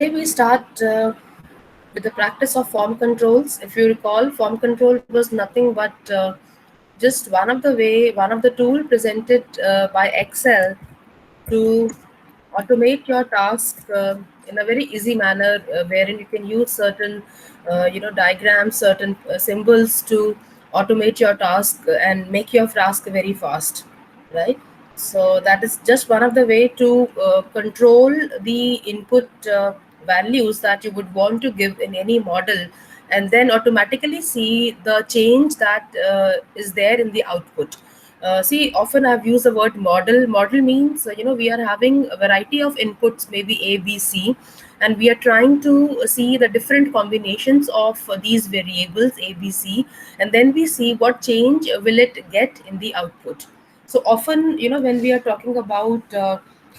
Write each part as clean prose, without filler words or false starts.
Today we start with the practice of form controls. If you recall, form control was nothing but just one of the tool presented by Excel to automate your task in a very easy manner, wherein you can use certain, diagrams, certain symbols to automate your task and make your task very fast, right? So that is just one of the way to control the input values that you would want to give in any model, and then automatically see the change that is there in the output. See, often I've used the word model. Model means, we are having a variety of inputs, maybe A, B, C, and we are trying to see the different combinations of these variables A, B, C, and then we see what change will it get in the output. So often, when we are talking about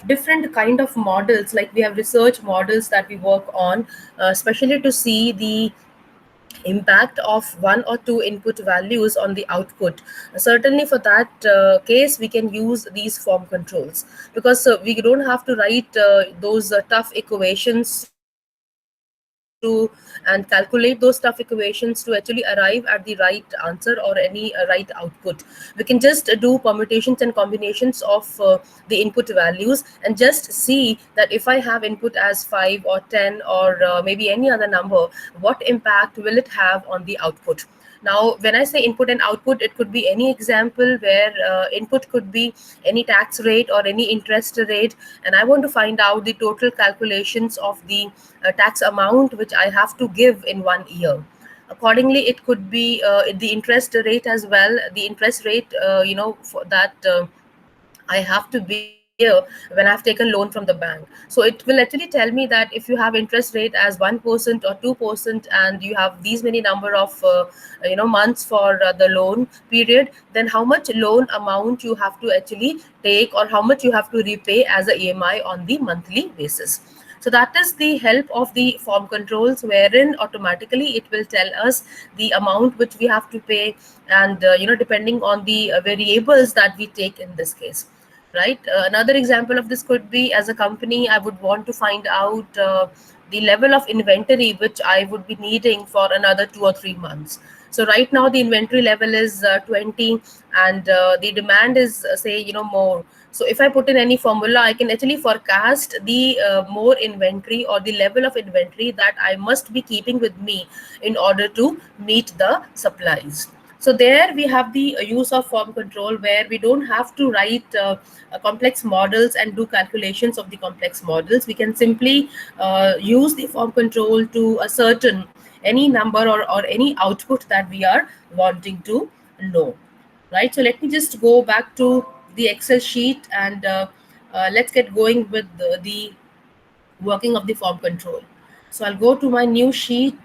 different kind of models, like we have research models that we work on, especially to see the impact of one or two input values on the output. Certainly for that case we can use these form controls, because we don't have to write those tough equations to and calculate those tough equations to actually arrive at the right answer or any right output. We can just do permutations and combinations of the input values and just see that if I have input as 5 or 10 or maybe any other number, what impact will it have on the output. Now, when I say input and output, it could be any example where input could be any tax rate or any interest rate, and I want to find out the total calculations of the tax amount which I have to give in 1 year. Accordingly, it could be the interest rate as well. The interest rate, for that. I have to bear when I've taken loan from the bank. So it will actually tell me that if you have interest rate as 1% or 2%, and you have these many number of months for the loan period, then how much loan amount you have to actually take, or how much you have to repay as a EMI on the monthly basis. So that is the help of the form controls, wherein automatically it will tell us the amount which we have to pay, and depending on the variables that we take in this case, right? Another example of this could be, as a company, I would want to find out the level of inventory which I would be needing for another 2 or 3 months. So right now the inventory level is 20, and the demand is say more. So if I put in any formula, I can actually forecast the more inventory or the level of inventory that I must be keeping with me in order to meet the supplies. So there we have the use of form control, where we don't have to write complex models and do calculations of the complex models. We can simply use the form control to ascertain any number, or any output that we are wanting to know, right? So let me just go back to the Excel sheet, and let's get going with the working of the form control. So I'll go to my new sheet.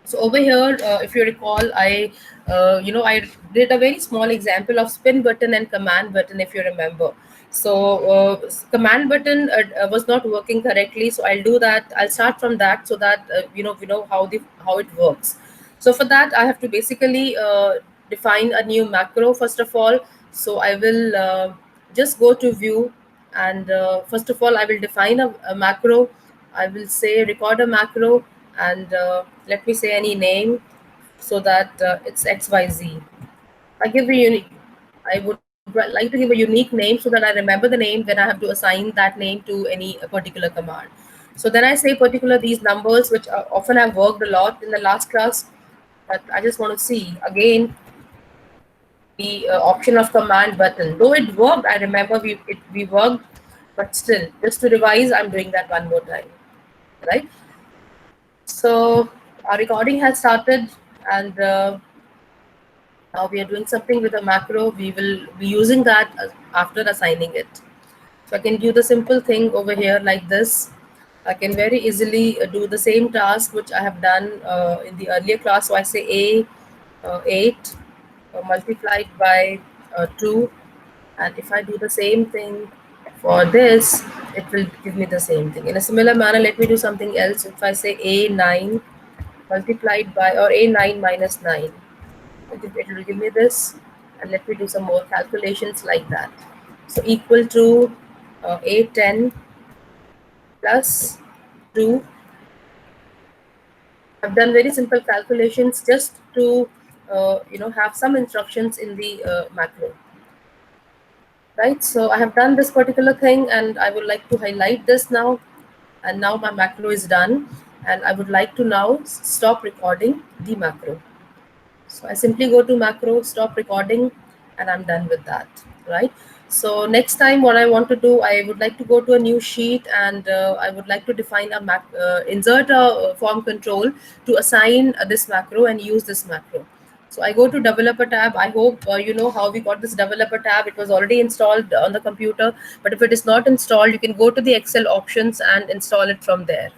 So over here, if you recall, I did a very small example of spin button and command button, if you remember. So command button was not working correctly. So I'll do that. I'll start from that, so that we know how it works. So for that, I have to basically define a new macro first of all. So I will just go to view, and first of all, I will define a macro. I will say record a macro, and let me say any name, so that it's XYZ. I give a unique. I would like to give a unique name, so that I remember the name when I have to assign that name to any particular command. So then I say particular these numbers, which often have worked a lot in the last class, but I just want to see again the option of command button. Though it worked, I remember we worked, but still, just to revise, I'm doing that one more time, right? So our recording has started, and now we are doing something with a macro. We will be using that after assigning it. So I can do the simple thing over here like this. I can very easily do the same task which I have done in the earlier class. So I say A 8 multiplied by 2, and if I do the same thing for this, it will give me the same thing. In a similar manner, let me do something else. If I say A 9 multiplied by, or A9 minus 9, it will give me this, and let me do some more calculations like that. So equal to A10 plus 2. I've done very simple calculations just to have some instructions in the macro, right? So I have done this particular thing, and I would like to highlight this now. And now my macro is done, and I would like to now stop recording the macro. So I simply go to macro, stop recording, and I'm done with that, right? So next time, what I want to do, I would like to go to a new sheet, and I would like to define insert a form control to assign this macro and use this macro. So I go to developer tab. I hope you know how we got this developer tab. It was already installed on the computer, but if it is not installed, you can go to the Excel options and install it from there,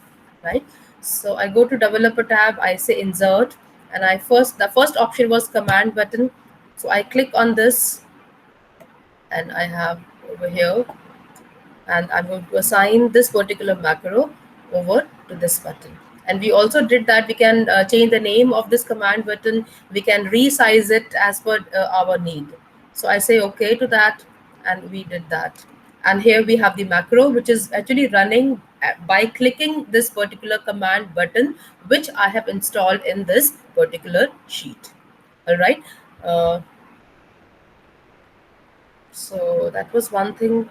right? So I go to developer tab, I say insert, and the first option was command button. So I click on this, and I have over here, and I'm going to assign this particular macro over to this button. And we also did that. We can change the name of this command button. We can resize it as per our need. So I say okay to that, and we did that. And here we have the macro, which is actually running by clicking this particular command button, which I have installed in this particular sheet. All right. Uh, so that was one thing.